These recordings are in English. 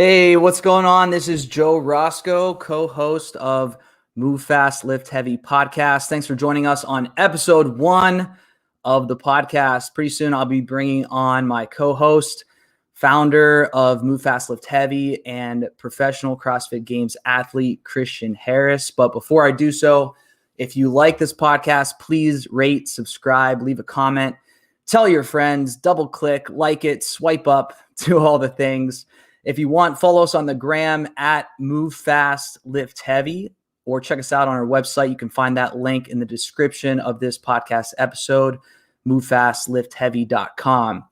Hey, what's going on? This is Joe Roscoe, co-host of Move Fast, Lift Heavy podcast. Thanks for joining us on episode 1 of the podcast. Pretty soon I'll be bringing on my co-host, founder of Move Fast, Lift Heavy, and professional CrossFit Games athlete, Christian Harris. But before I do so, if you like this podcast, please rate, subscribe, leave a comment, tell your friends, double click, like it, swipe up, do all the things. If you want, follow us on the gram at Move Fast Lift Heavy, or check us out on our website. You can find that link in the description of this podcast episode, movefastlift.heavy.com.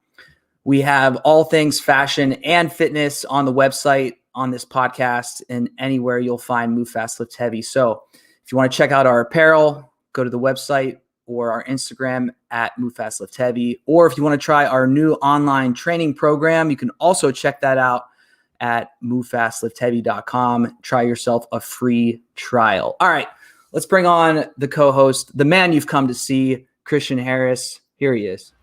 We have all things fashion and fitness on the website, on this podcast, and anywhere you'll find Move Fast Lift Heavy. So if you want to check out our apparel, go to the website or our Instagram at Move Fast Lift Heavy. Or if you want to try our new online training program, you can also check that out at movefastlift.heavy.com. Try yourself a free trial. All right, let's bring on the co-host, the man you've come to see, Christian Harris. Here he is.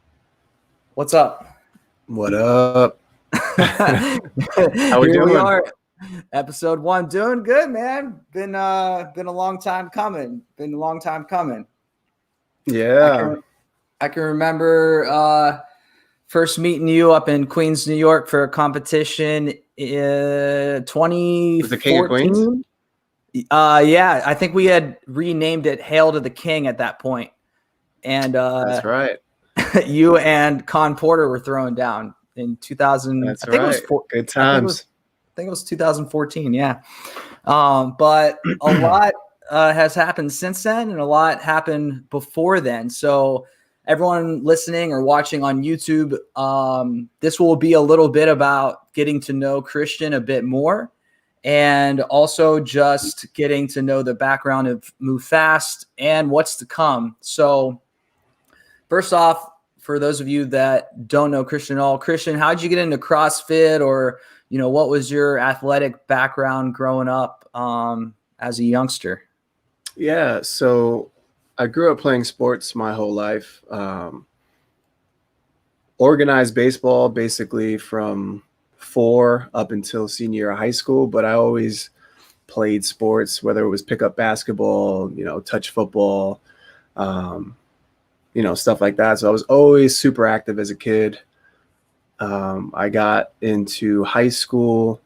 What's up? What up? How we Here doing? we are, episode 1. Doing good, man. Been a long time coming. Yeah. I can remember first meeting you up in Queens, New York for a competition in 2014. Was the King of Queens? Yeah, I think we had renamed it Hail to the King at that point. And That's right. you and Con Porter were thrown down in 2000. That's I think right. It was Good times. I think it was 2014. Yeah. But a lot has happened since then, and a lot happened before then. So everyone listening or watching on YouTube, this will be a little bit about getting to know Christian a bit more, and also just getting to know the background of Move Fast and what's to come. So first off, for those of you that don't know Christian at all, Christian, how'd you get into CrossFit, or, what was your athletic background growing up as a youngster? Yeah. So I grew up playing sports my whole life. Organized baseball basically from 4 up until senior year of high school, but I always played sports, whether it was pickup basketball, touch football, stuff like that. So I was always super active as a kid. I got into high school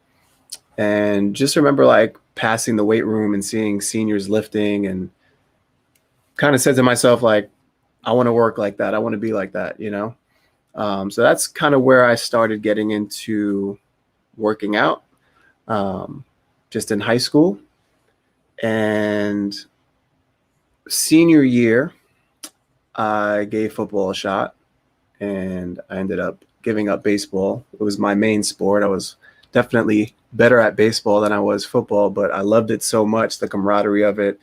and just remember passing the weight room and seeing seniors lifting, and kind of said to myself, I want to work like that. I want to be like that, So that's kind of where I started getting into working out, just in high school. And senior year, I gave football a shot, and I ended up giving up baseball. It was my main sport. I was definitely better at baseball than I was football, but I loved it so much, the camaraderie of it,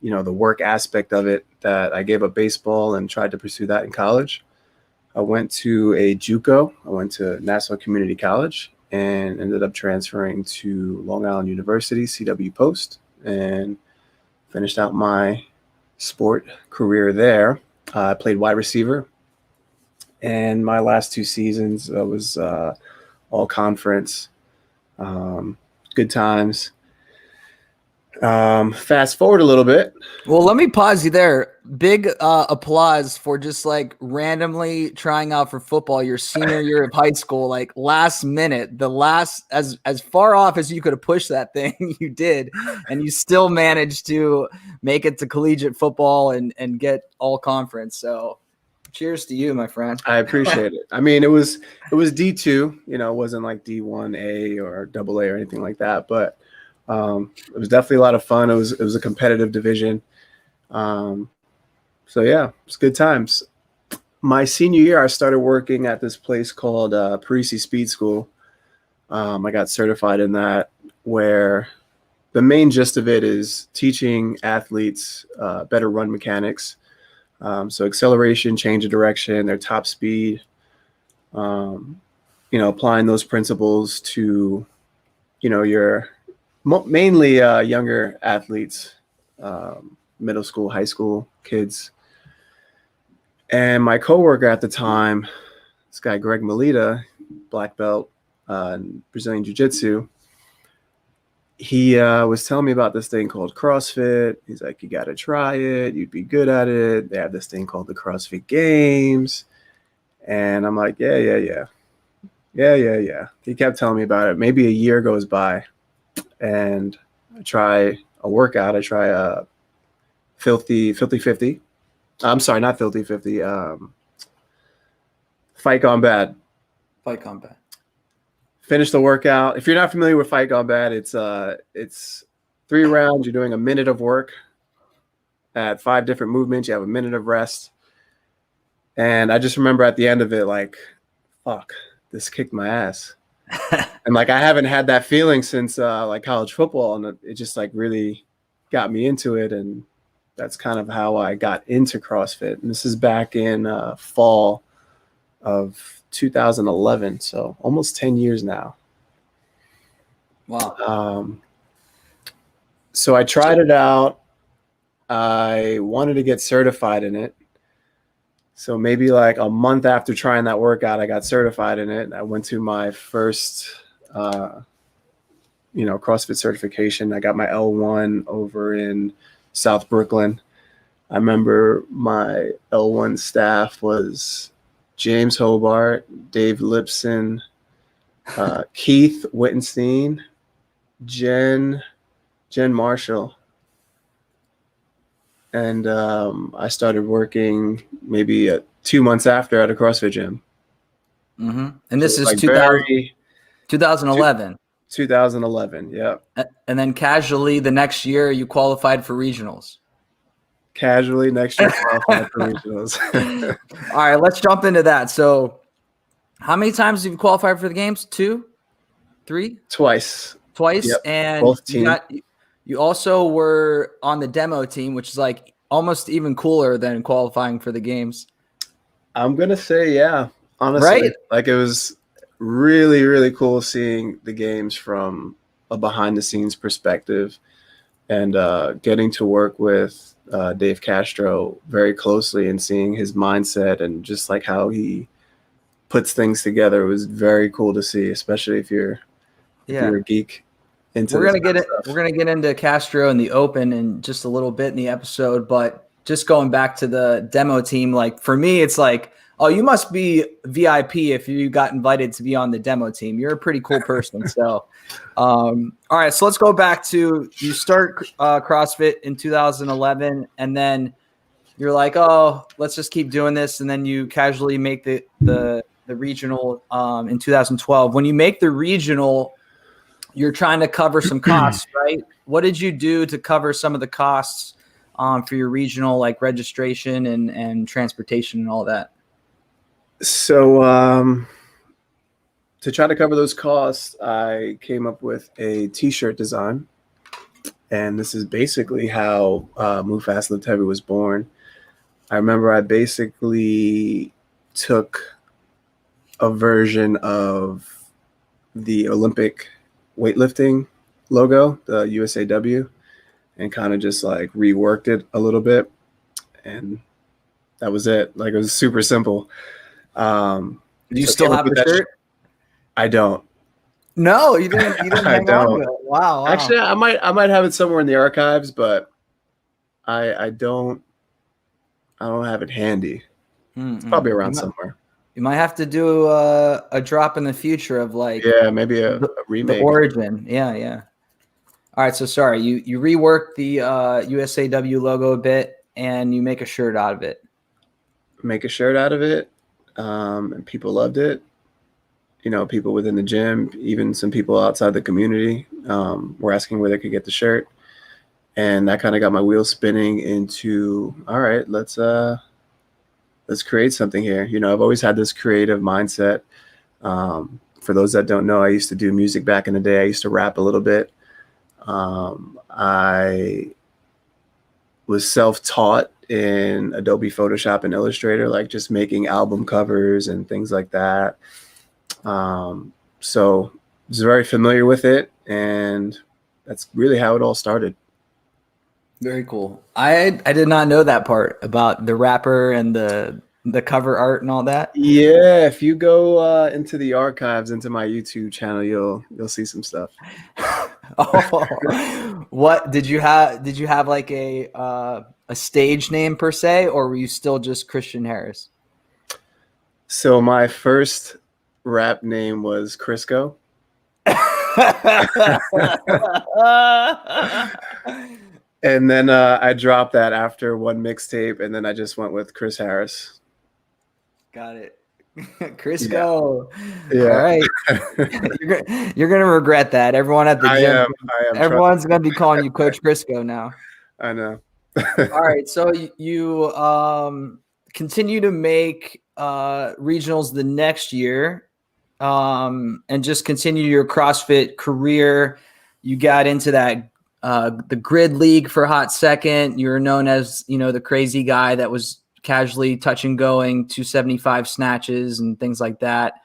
the work aspect of it, that I gave up baseball and tried to pursue that in college. I went to a JUCO. I went to Nassau Community College and ended up transferring to Long Island University, CW Post, and finished out my sport career there. I played wide receiver, and my last 2 seasons I was all conference. Good times. Fast forward a little bit. Well, let me pause you there. Big applause for just randomly trying out for football your senior year of high school, last minute, as far off as you could have pushed that thing, you did, and you still managed to make it to collegiate football and get all conference. So cheers to you, my friend. I appreciate it. I mean, it was D2, it wasn't like D1A or AA or anything like that, but it was definitely a lot of fun. It was a competitive division. So yeah, it was good times. My senior year, I started working at this place called Parisi Speed School. I got certified in that, where the main gist of it is teaching athletes better run mechanics. So acceleration, change of direction, their top speed, applying those principles to, your mainly younger athletes, middle school, high school kids. And my coworker at the time, this guy, Greg Melita, black belt, Brazilian Jiu-Jitsu. He was telling me about this thing called CrossFit. He's like, you got to try it. You'd be good at it. They have this thing called the CrossFit Games. And I'm like, yeah. He kept telling me about it. Maybe a year goes by and I try a workout. I try a Filthy 50. I'm sorry, not Filthy 50. Fight Gone Bad. Fight combat. Finish the workout. If you're not familiar with Fight Gone Bad, it's 3 rounds. You're doing a minute of work at 5 different movements. You have a minute of rest. And I just remember at the end of it, like, fuck, this kicked my ass. And like I haven't had that feeling since like college football, and it just like really got me into it. And that's kind of how I got into CrossFit. And this is back in fall of 2011, so almost 10 years now. Wow. So I tried it out. I wanted to get certified in it. So maybe like a month after trying that workout, I got certified in it. I went to my first, CrossFit certification. I got my L1 over in South Brooklyn. I remember my L1 staff was James Hobart, Dave Lipson, Keith Wittenstein, Jen Marshall. And I started working maybe 2 months after at a CrossFit gym. Mm-hmm. And this is like 2011. 2011, yeah. And then casually the next year you qualified for regionals. Casually next year qualified for regionals. All right, let's jump into that. So how many times have you qualified for the games? 2? 3? Twice. Yep. And both teams. You also were on the demo team, which is like almost even cooler than qualifying for the games. I'm going to say, yeah, honestly. Right? Like it was really, really cool seeing the games from a behind the scenes perspective and getting to work with Dave Castro very closely and seeing his mindset and just like how he puts things together was very cool to see, especially if you're a geek. We're gonna get into Castro and the Open in just a little bit in the episode, but just going back to the demo team, like for me, it's like, oh, you must be VIP if you got invited to be on the demo team. You're a pretty cool person. So, all right, so let's go back to you start CrossFit in 2011, and then you're like, oh, let's just keep doing this, and then you casually make the regional in 2012. When you make the regional, you're trying to cover some costs, right? What did you do to cover some of the costs for your regional, like registration and transportation and all that? So to try to cover those costs, I came up with a t-shirt design. And this is basically how Move Fast Lift Heavy was born. I remember I basically took a version of the Olympic weightlifting logo, the USAW, and kind of just like reworked it a little bit, and that was it. Like it was super simple. Do you still have the shirt? I don't. No, you didn't. You didn't hang on to it. Wow. Actually, I might have it somewhere in the archives, but I don't have it handy. It's probably around somewhere. You might have to do a drop in the future of like maybe a remake. The origin. Yeah. All right, so sorry, you rework the USAW logo a bit and you make a shirt out of it. And people loved it. You know, people within the gym, even some people outside the community were asking where they could get the shirt. And that kind of got my wheels spinning into, all right, let's create something here. You know, I've always had this creative mindset. For those that don't know, I used to do music back in the day. I used to rap a little bit. I was self-taught in Adobe Photoshop and Illustrator, like just making album covers and things like that. So I was very familiar with it, and that's really how it all started. Very cool. I did not know that part about the rapper and the the cover art and all that? Yeah, if you go into the archives, into my YouTube channel, you'll see some stuff. Oh, what did you have? Did you have like a stage name per se, or were you still just Christian Harris? So my first rap name was Crisco. And then I dropped that after one mixtape, and then I just went with Chris Harris. Got it. Crisco. Yeah. All right. You're gonna regret that. Everyone at the gym, I am. everyone's gonna be calling you Coach Crisco now. I know. All right. So you continue to make regionals the next year, and just continue your CrossFit career. You got into that the grid league for a hot second. You're known as, the crazy guy that was casually touch and going 275 snatches and things like that.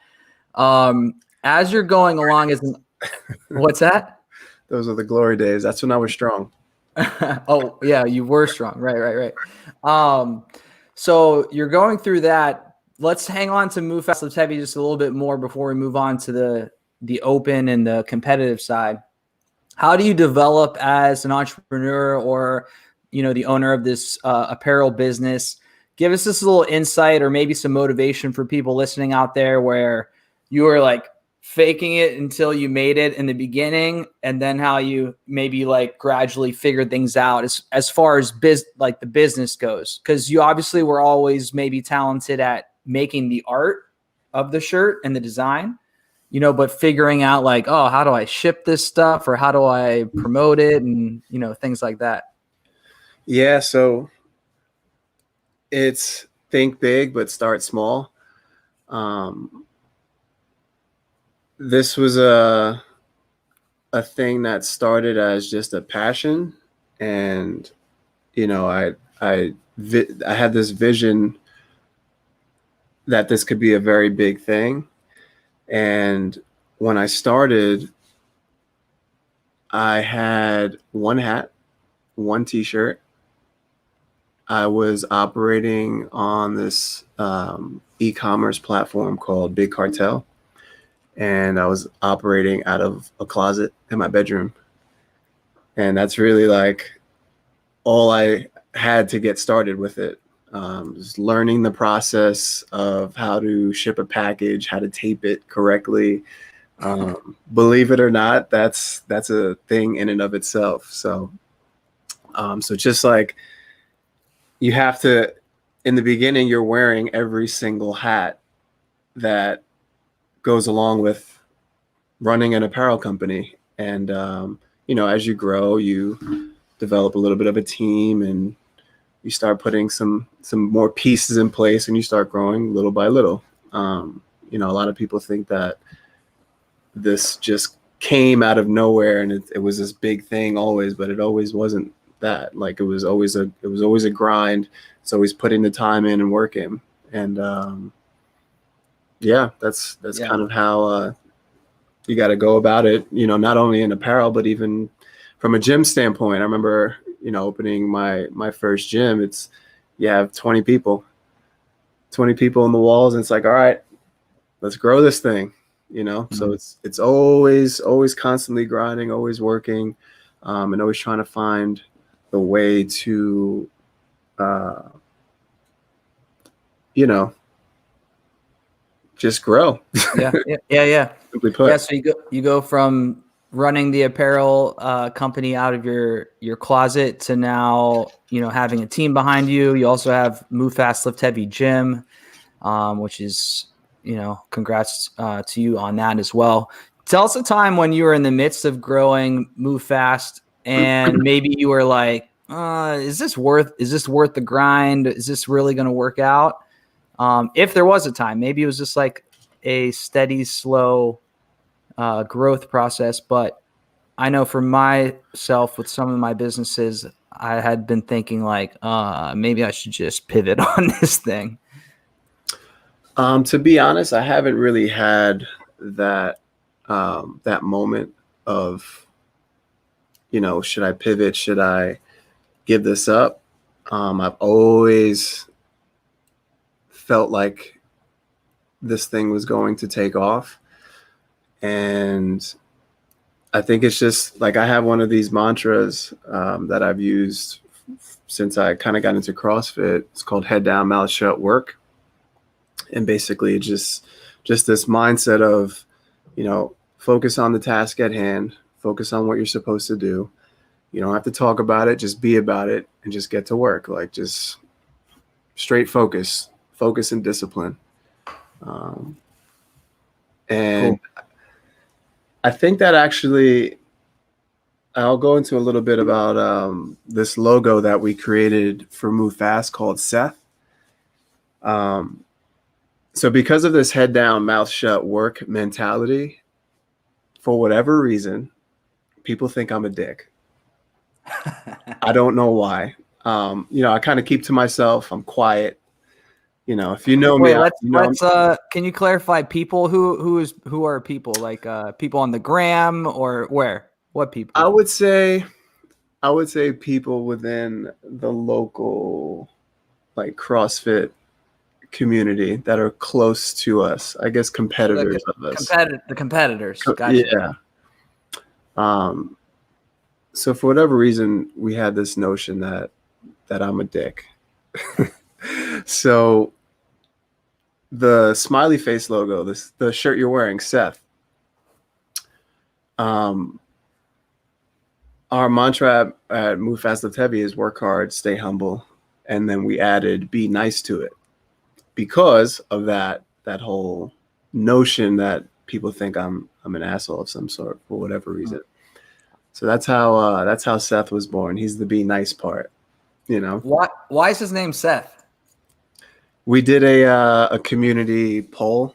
As you're going along what's that? Those are the glory days. That's when I was strong. Oh yeah, you were strong. Right. So you're going through that. Let's hang on to Move Fast Lift Heavy just a little bit more before we move on to the open and the competitive side. How do you develop as an entrepreneur or, the owner of this apparel business? Give us this little insight or maybe some motivation for people listening out there where you were like faking it until you made it in the beginning, and then how you maybe like gradually figured things out as far as the business goes. Because you obviously were always maybe talented at making the art of the shirt and the design, but figuring out like, oh, how do I ship this stuff or how do I promote it and, things like that. Yeah. So it's think big, but start small. This was a thing that started as just a passion, and I had this vision that this could be a very big thing. And when I started, I had one hat, one t-shirt. I was operating on this e-commerce platform called Big Cartel. And I was operating out of a closet in my bedroom. And that's really like all I had to get started with it. Just learning the process of how to ship a package, how to tape it correctly. Believe it or not, that's a thing in and of itself. So just like you have to, in the beginning, you're wearing every single hat that goes along with running an apparel company. And, as you grow, you develop a little bit of a team and you start putting some more pieces in place and you start growing little by little. A lot of people think that this just came out of nowhere and it was this big thing always, but it always wasn't that. Like it was always a grind. It's always putting the time in and work in. And, that's kind of how you got to go about it, not only in apparel, but even from a gym standpoint. I remember, opening my first gym, you have 20 people in the walls. And it's like, all right, let's grow this thing, Mm-hmm. So it's always constantly grinding, always working, and always trying to find the way to, just grow. Yeah. Simply put. Yeah. So you go from running the apparel company out of your closet to now, having a team behind you. You also have Move Fast Lift Heavy Gym, which is, congrats to you on that as well. Tell us a time when you were in the midst of growing Move Fast and maybe you were like, is this worth the grind? Is this really going to work out? If there was a time, maybe it was just like a steady, slow growth process. But I know for myself with some of my businesses, I had been thinking like, maybe I should just pivot on this thing. To be honest, I haven't really had that moment of, should I pivot? Should I give this up? I've always felt like this thing was going to take off. And I think it's just like I have one of these mantras that I've used since I kind of got into CrossFit. It's called head down, mouth shut, work. And basically it's just this mindset of, focus on the task at hand, focus on what you're supposed to do. You don't have to talk about it, just be about it and just get to work. Like just straight focus and discipline. And cool. I think that actually, I'll go into a little bit about this logo that we created for Move Fast called Seth. So because of this head down, mouth shut work mentality, for whatever reason, people think I'm a dick. I don't know why. I kind of keep to myself. I'm quiet. If you know me, let's can you clarify people who are people, like people on the gram or where? What people? I would say people within the local like CrossFit community that are close to us. I guess competitors of us. The competitors. Gotcha. Yeah. So for whatever reason, we had this notion that I'm a dick. So the smiley face logo, the shirt you're wearing, Seth. Our mantra at Move Fast Lift Heavy is work hard, stay humble, and then we added be nice to it because of that whole notion that people think I'm an asshole of some sort for whatever reason. So that's how Seth was born. He's the be nice part, Why is his name Seth? We did a community poll.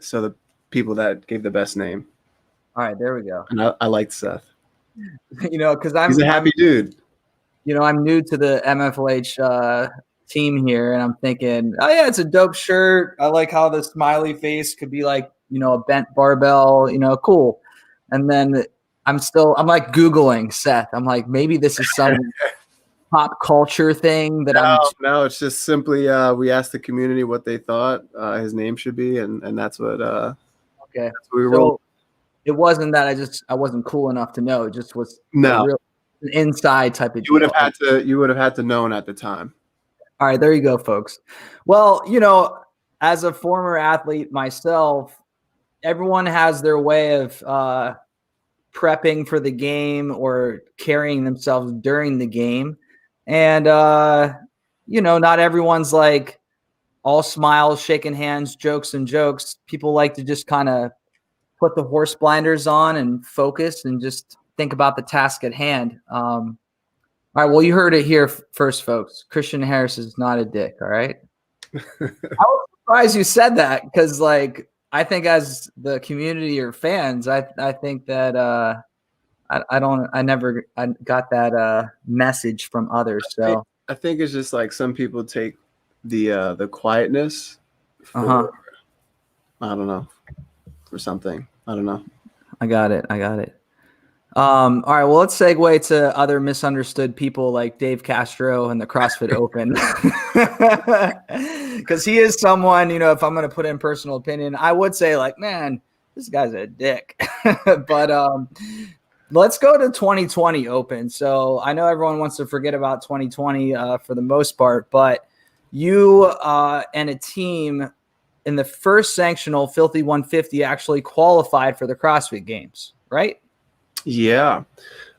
So the people that gave the best name. All right, there we go. And I liked Seth. Because he's a happy dude. I'm new to the MFLH team here, and I'm thinking, oh yeah, it's a dope shirt. I like how the smiley face could be like, a bent barbell, cool. And then I'm like Googling Seth. I'm like, maybe this is some pop culture thing that No, it's just simply we asked the community what they thought his name should be, and that's what okay. That's what we rolled. It wasn't that I wasn't cool enough to know. It just was no real inside type of you would have had to known at the time. All right, there you go, folks. Well, as a former athlete myself, everyone has their way of prepping for the game or carrying themselves during the game. And, not everyone's like all smiles, shaking hands, jokes and jokes. People like to just kind of put the horse blinders on and focus and just think about the task at hand. All right, well, you heard it here first, folks. Christian Harris is not a dick, all right? I was surprised you said that because, I think as the community or fans, I think that I never got that message from others. So I think it's just like some people take the quietness for, I don't know, for something. I don't know. I got it. All right, well, let's segue to other misunderstood people like Dave Castro and the CrossFit Open. Because he is someone, if I'm going to put in personal opinion, I would say man, this guy's a dick. But let's go to 2020 Open. So I know everyone wants to forget about 2020 for the most part, but you and a team in the first sanctional Filthy 150 actually qualified for the CrossFit Games, right? Yeah.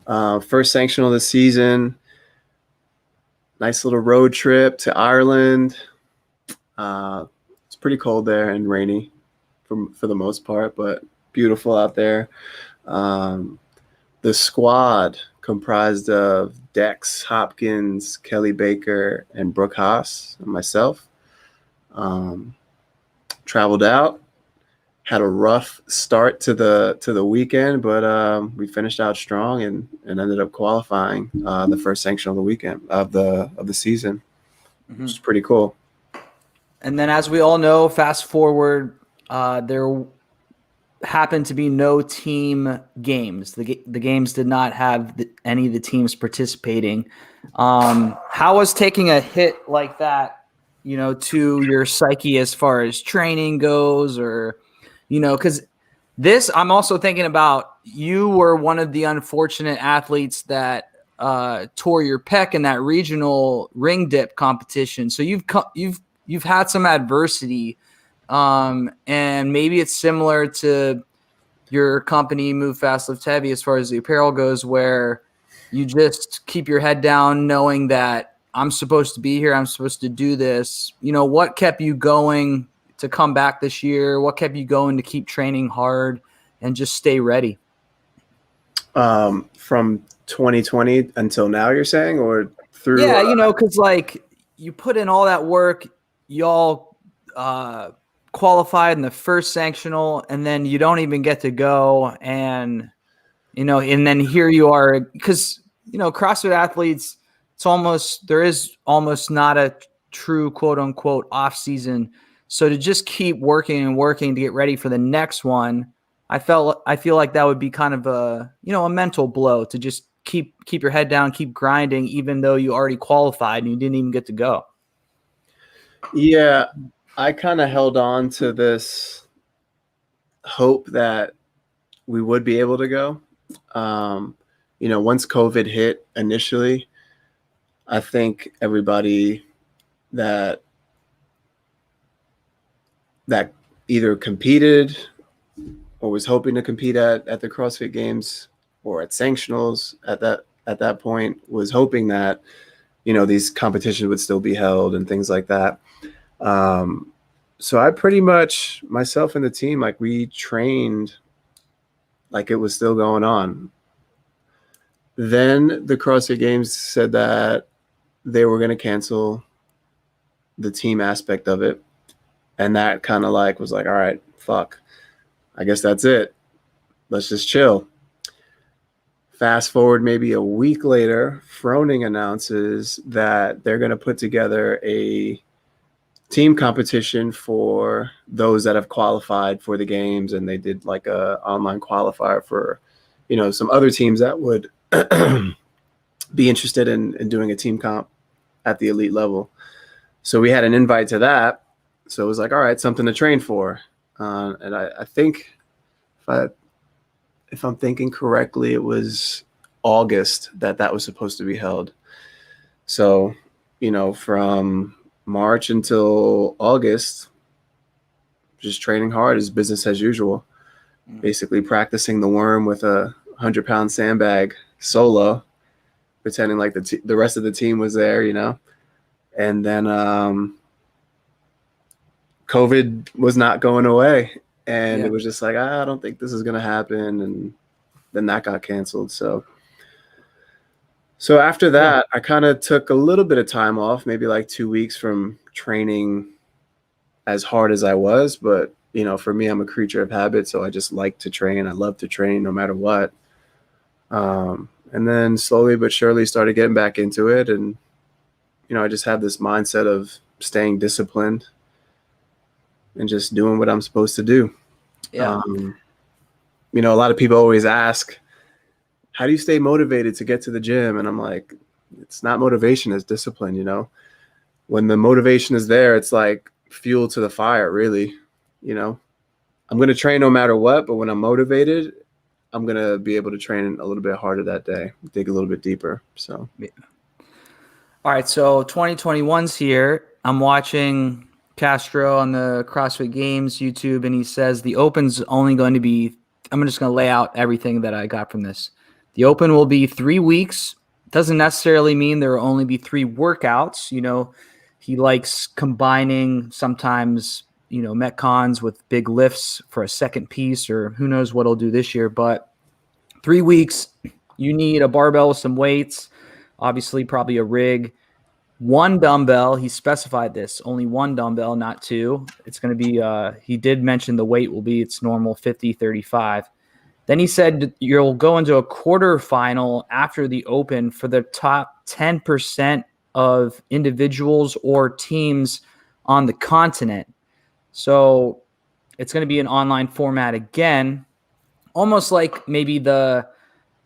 First sanctional this season. Nice little road trip to Ireland. It's pretty cold there and rainy for the most part, but beautiful out there. The squad comprised of Dex Hopkins, Kelly Baker, and Brooke Haas, and myself. Traveled out, had a rough start to the weekend, but we finished out strong and ended up qualifying the first sanction of the weekend of the season, which is pretty cool. And then, as we all know, fast forward, there happened to be no team games. The games did not have any of the teams participating. How was taking a hit like that to your psyche as far as training goes, or, because I'm also thinking about, you were one of the unfortunate athletes that tore your pec in that regional ring dip competition. So you've had some adversity, and maybe it's similar to your company, Move Fast Lift Heavy, as far as the apparel goes, where you just keep your head down knowing that I'm supposed to be here, I'm supposed to do this. What kept you going to come back this year? What kept you going to keep training hard and just stay ready? From 2020 until now, you're saying, or through? Yeah, because like you put in all that work, y'all qualified in the first sanctional, and then you don't even get to go, and and then here you are, because CrossFit athletes, there is almost not a true quote unquote off season. So to just keep working and working to get ready for the next one, I feel like that would be kind of a mental blow, to just keep your head down, keep grinding, even though you already qualified and you didn't even get to go. Yeah, I kind of held on to this hope that we would be able to go. Once COVID hit initially, I think everybody that either competed or was hoping to compete at the CrossFit Games or at sanctionals at that point was hoping that these competitions would still be held and things like that. So I pretty much, myself and the team, like, we trained like it was still going on. Then the CrossFit Games said that they were going to cancel the team aspect of it. And that kind of like was like, all right, fuck, I guess that's it. Let's just chill. Fast forward maybe a week later, Froning announces that they're going to put together a team competition for those that have qualified for the games. And they did like a online qualifier for, some other teams that would be interested in doing a team comp at the elite level. So we had an invite to that. So it was like, all right, something to train for. And I think if I'm thinking correctly, it was August that was supposed to be held. So, from March until August, just training hard as business as usual, basically practicing the worm with a 100-pound sandbag solo, pretending like the rest of the team was there, and then COVID was not going away. And It was just like, I don't think this is going to happen. And then that got canceled. So after that, I kind of took a little bit of time off, maybe like 2 weeks from training as hard as I was. But, for me, I'm a creature of habit. So I just like to train. I love to train no matter what. And then slowly but surely started getting back into it. And, I just have this mindset of staying disciplined and just doing what I'm supposed to do. Yeah. A lot of people always ask, how do you stay motivated to get to the gym? And I'm like, it's not motivation, it's discipline. When the motivation is there, it's like fuel to the fire, really. I'm going to train no matter what, but when I'm motivated, I'm going to be able to train a little bit harder that day, dig a little bit deeper. So, yeah. All right. So 2021's here. I'm watching Castro on the CrossFit Games YouTube, and he says the Open's only going to be, I'm just going to lay out everything that I got from this. The Open will be 3 weeks. Doesn't necessarily mean there will only be 3 workouts. He likes combining sometimes, Metcons with big lifts for a second piece, or who knows what he'll do this year. But 3 weeks, you need a barbell with some weights, obviously probably a rig, 1 dumbbell. He specified this, only 1 dumbbell, not 2. It's going to be, he did mention the weight will be its normal 50, 35. Then he said you'll go into a quarterfinal after the Open for the top 10% of individuals or teams on the continent. So it's going to be an online format again, almost like maybe the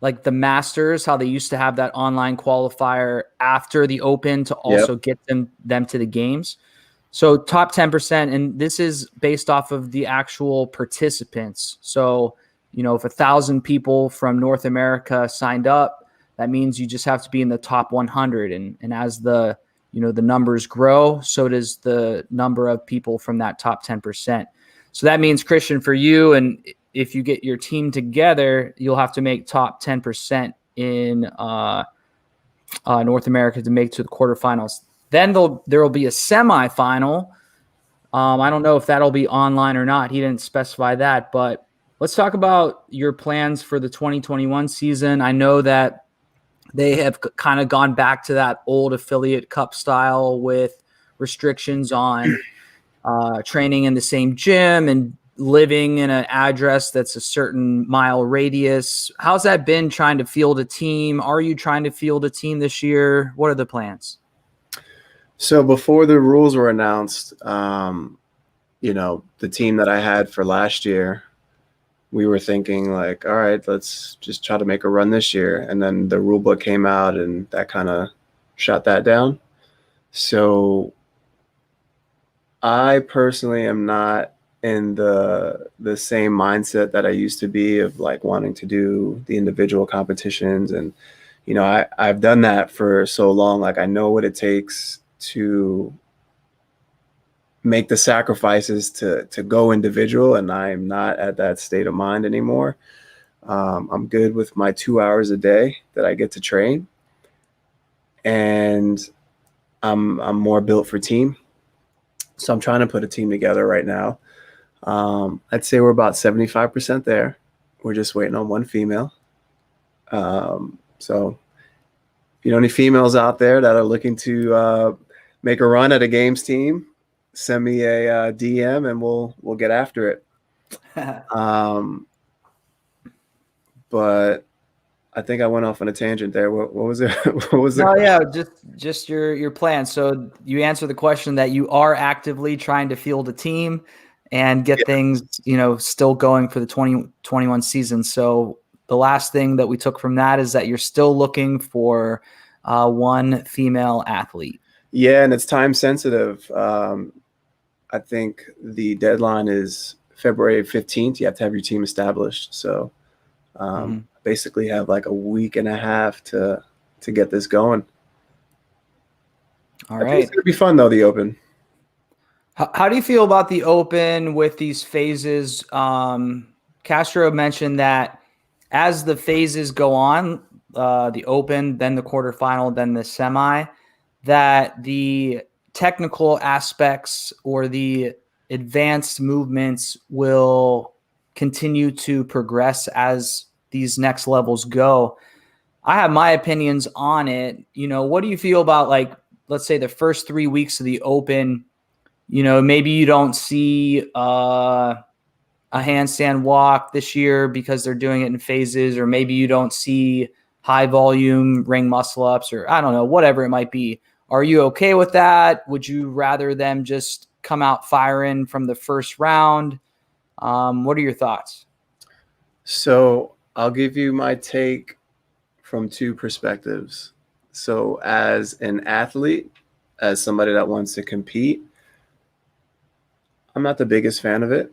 Masters, how they used to have that online qualifier after the Open to also get them to the games. So top 10%, and this is based off of the actual participants. So, if 1,000 people from North America signed up, that means you just have to be in the top 100. And as the numbers grow, so does the number of people from that top 10%. So that means, Christian, for you, and if you get your team together, you'll have to make top 10% in North America to make to the quarterfinals. Then there will be a semifinal. I don't know if that'll be online or not. He didn't specify that, but let's talk about your plans for the 2021 season. I know that they have kind of gone back to that old affiliate cup style with restrictions on training in the same gym and living in an address that's a certain mile radius. How's that been trying to field a team? Are you trying to field a team this year? What are the plans? So before the rules were announced, the team that I had for last year, we were thinking like, all right, let's just try to make a run this year. And then the rule book came out and that kind of shut that down. So I personally am not in the same mindset that I used to be of like wanting to do the individual competitions. And, I've done that for so long. Like I know what it takes to make the sacrifices to go individual, and I'm not at that state of mind anymore. I'm good with my 2 hours a day that I get to train, and I'm more built for team. So I'm trying to put a team together right now. I'd say we're about 75% there. We're just waiting on one female. So if you know any females out there that are looking to make a run at a games team, send me a DM and we'll get after it. But I think I went off on a tangent there. What was it? What was it? No, yeah, just your plan. So you answer the question that you are actively trying to field a team and get things, still going for the 2021 season. So the last thing that we took from that is that you're still looking for one female athlete. Yeah, and it's time sensitive. I think the deadline is February 15th. You have to have your team established. So basically have like a week and a half to get this going. All right. I think it's going to be fun, though, the Open. How do you feel about the Open with these phases? Castro mentioned that as the phases go on, the Open, then the quarterfinal, then the semi, that the technical aspects or the advanced movements will continue to progress as these next levels go. I have my opinions on it. What do you feel about, like, let's say the first 3 weeks of the Open, maybe you don't see a handstand walk this year because they're doing it in phases, or maybe you don't see high volume ring muscle ups, or I don't know, whatever it might be. Are you okay with that? Would you rather them just come out firing from the first round? What are your thoughts? So I'll give you my take from two perspectives. So as an athlete, as somebody that wants to compete, I'm not the biggest fan of it,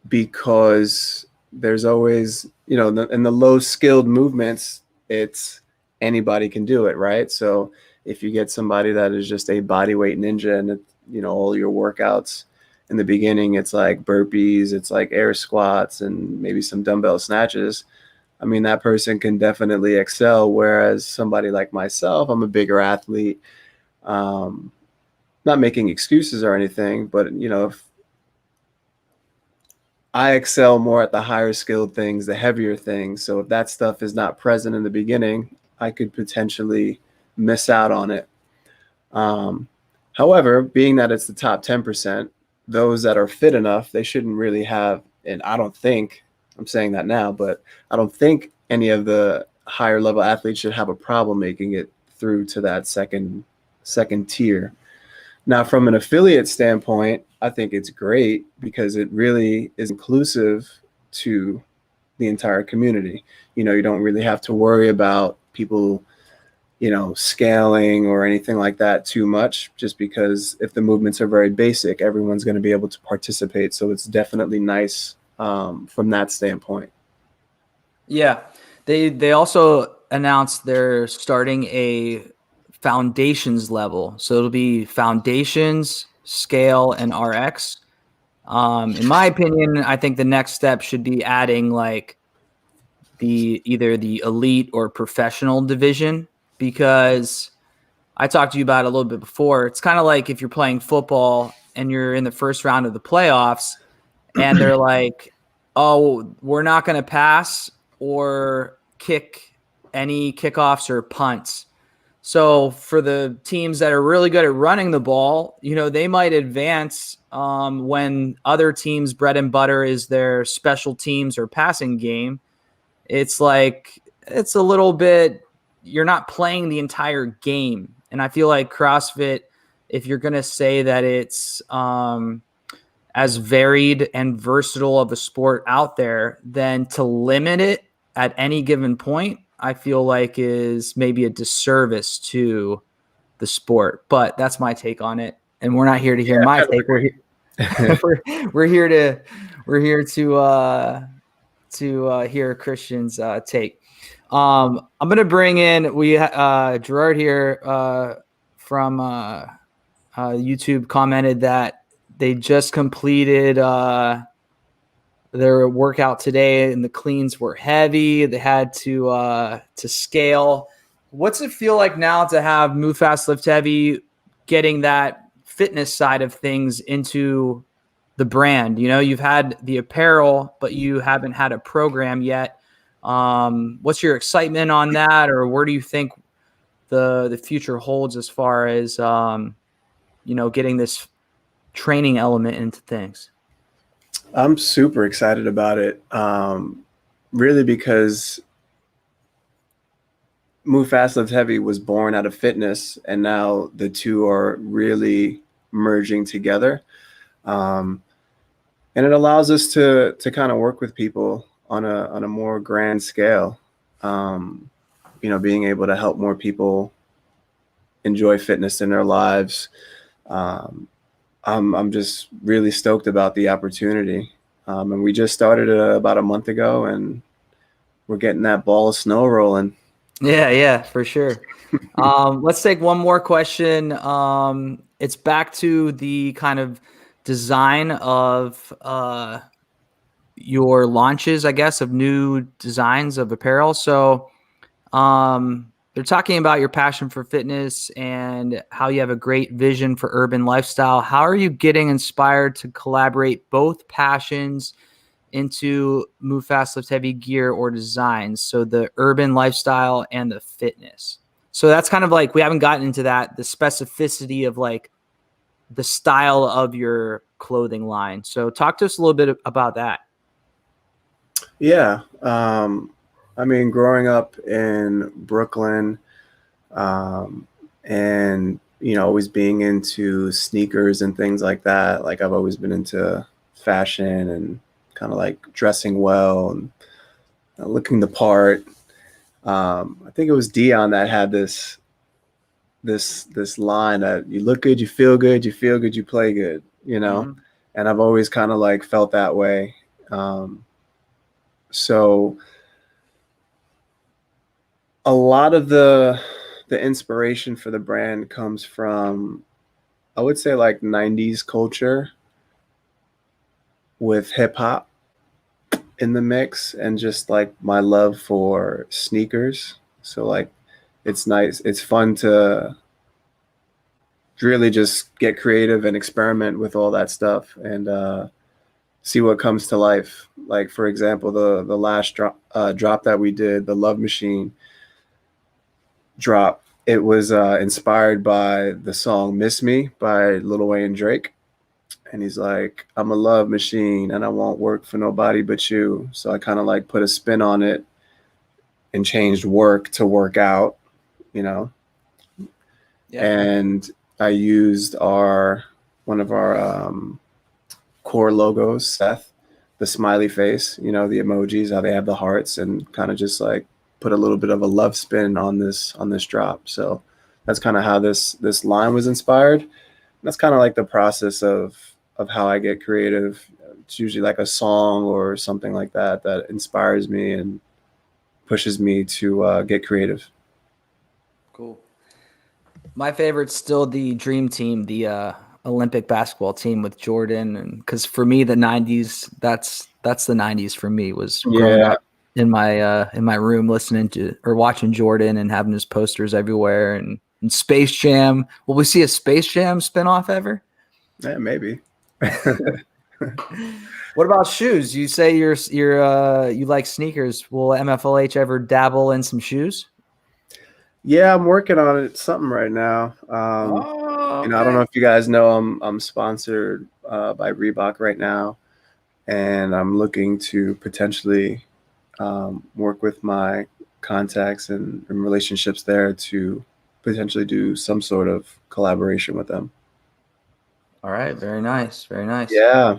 because there's always, in the low skilled movements, it's anybody can do it, right? So if you get somebody that is just a bodyweight ninja and all your workouts in the beginning, it's like burpees, it's like air squats and maybe some dumbbell snatches, I mean, that person can definitely excel. Whereas somebody like myself, I'm a bigger athlete, not making excuses or anything, but if I excel more at the higher skilled things, the heavier things. So if that stuff is not present in the beginning, I could potentially miss out on it. However, being that it's the top 10%, those that are fit enough, they shouldn't really have, and I don't think, I'm saying that now, but I don't think any of the higher level athletes should have a problem making it through to that second tier. Now, from an affiliate standpoint, I think it's great because it really is inclusive to the entire community. You don't really have to worry about people scaling or anything like that too much, just because if the movements are very basic, everyone's going to be able to participate. So it's definitely nice from that standpoint. Yeah. They also announced they're starting a foundations level. So it'll be foundations, scale, and RX. In my opinion, I think the next step should be adding like either the elite or professional division, because I talked to you about it a little bit before. It's kind of like if you're playing football and you're in the first round of the playoffs and they're like, oh, we're not going to pass or kick any kickoffs or punts. So for the teams that are really good at running the ball, they might advance when other teams' bread and butter is their special teams or passing game. It's like, it's a little bit, you're not playing the entire game. And I feel like CrossFit, if you're going to say that it's as varied and versatile of a sport out there, then to limit it at any given point, I feel like is maybe a disservice to the sport. But that's my take on it. And we're not here to hear my take. We're here. we're here to hear Christian's take. I'm going to bring in Gerard here from YouTube commented that they just completed their workout today and the cleans were heavy. They had to scale. What's it feel like now to have Move Fast Lift Heavy getting that fitness side of things into the brand? You've had the apparel, but you haven't had a program yet. What's your excitement on that, or where do you think the future holds as far as getting this training element into things? I'm super excited about it, really, because Move Fast Lift Heavy was born out of fitness, and now the two are really merging together. And it allows us to kind of work with people on a more grand scale, being able to help more people enjoy fitness in their lives. I'm just really stoked about the opportunity. And we just started about a month ago, and we're getting that ball of snow rolling. Yeah, for sure. Let's take one more question. It's back to the kind of design of your launches, I guess, of new designs of apparel. So they're talking about your passion for fitness and how you have a great vision for urban lifestyle. How are you getting inspired to collaborate both passions into Move Fast Lift Heavy gear or designs? So the urban lifestyle and the fitness. So that's kind of like, we haven't gotten into that, the specificity of like the style of your clothing line. So talk to us a little bit about that. Yeah. Growing up in Brooklyn, and, always being into sneakers and things like that. Like, I've always been into fashion and kind of like dressing well and looking the part. I think it was Dion that had this line that you look good, you feel good, you play good, Mm-hmm. And I've always kind of like felt that way. So a lot of the inspiration for the brand comes from, I would say, like 90s culture with hip hop in the mix, and just like my love for sneakers. So like, it's nice. It's fun to really just get creative and experiment with all that stuff and see what comes to life. Like, for example, the last drop that we did, the Love Machine drop, it was inspired by the song Miss Me by Lil Wayne and Drake. And he's like, I'm a love machine and I won't work for nobody but you. So I kind of like put a spin on it and changed work to work out, Yeah. And I used one of our core logos, Seth, the smiley face, the emojis, how they have the hearts, and kind of just like put a little bit of a love spin on this drop. So that's kind of how this line was inspired. That's kind of like the process of how I get creative. It's usually like a song or something like that inspires me and pushes me to get creative. Cool. My favorite's still the Dream Team, the Olympic basketball team with Jordan, and because for me the '90s, that's the '90s for me, was growing up in my room listening to or watching Jordan and having his posters everywhere, and Space Jam. Will we see a Space Jam spinoff ever? Yeah, maybe. What about shoes? You say you like sneakers. Will MFLH ever dabble in some shoes? Yeah, I'm working on it. Something right now. Okay. I don't know if you guys know, I'm sponsored by Reebok right now, and I'm looking to potentially work with my contacts and relationships there to potentially do some sort of collaboration with them. All right. Very nice. Very nice. Yeah.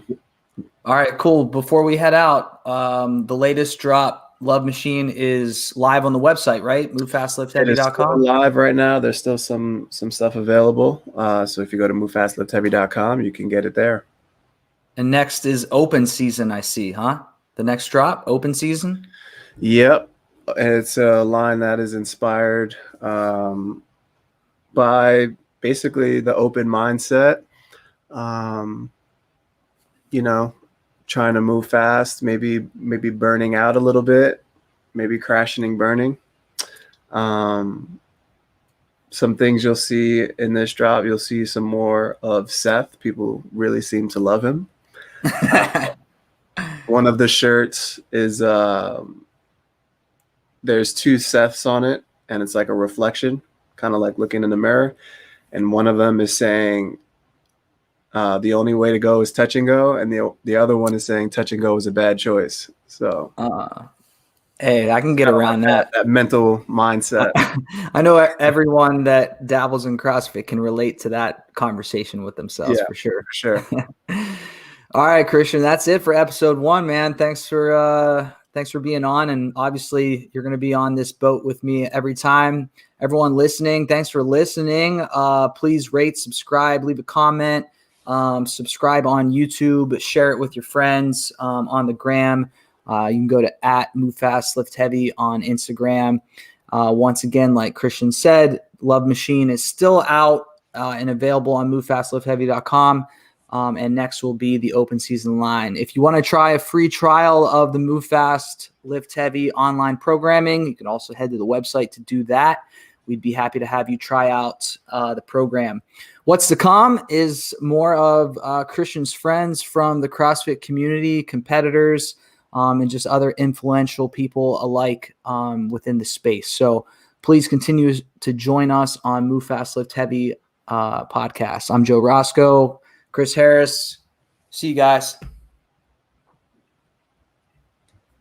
All right, cool. Before we head out, the latest drop, Love Machine, is live on the website, right? It is still MoveFastLiftHeavy.com. live right now. There's still some stuff available. So if you go to MoveFastLiftHeavy.com, you can get it there. And next is Open Season, I see, huh? The next drop, Open Season? Yep. It's a line that is inspired by basically the open mindset. Trying to move fast, maybe burning out a little bit, maybe crashing and burning. Some things you'll see in this drop, you'll see some more of Seth. People really seem to love him. One of the shirts is there's two Seths on it, and it's like a reflection, kind of like looking in the mirror. And one of them is saying, the only way to go is touch and go, and the other one is saying touch and go is a bad choice. So, hey, I can get around like that mental mindset. I know everyone that dabbles in CrossFit can relate to that conversation with themselves, for sure. For sure. All right, Christian, that's it for episode 1, man. Thanks for being on, and obviously you're going to be on this boat with me every time. Everyone listening, thanks for listening. Please rate, subscribe, leave a comment. Subscribe on YouTube, share it with your friends on the gram. You can go to @MoveFastLiftHeavy on Instagram. Once again, like Christian said, Love Machine is still out and available on MoveFastLiftHeavy.com. And next will be the Open Season line. If you want to try a free trial of the Move Fast Lift Heavy online programming, you can also head to the website to do that. We'd be happy to have you try out the program. What's to come is more of Christian's friends from the CrossFit community, competitors, and just other influential people alike within the space. So please continue to join us on Move Fast Lift Heavy podcast. I'm Joe Roscoe, Chris Harris. See you guys.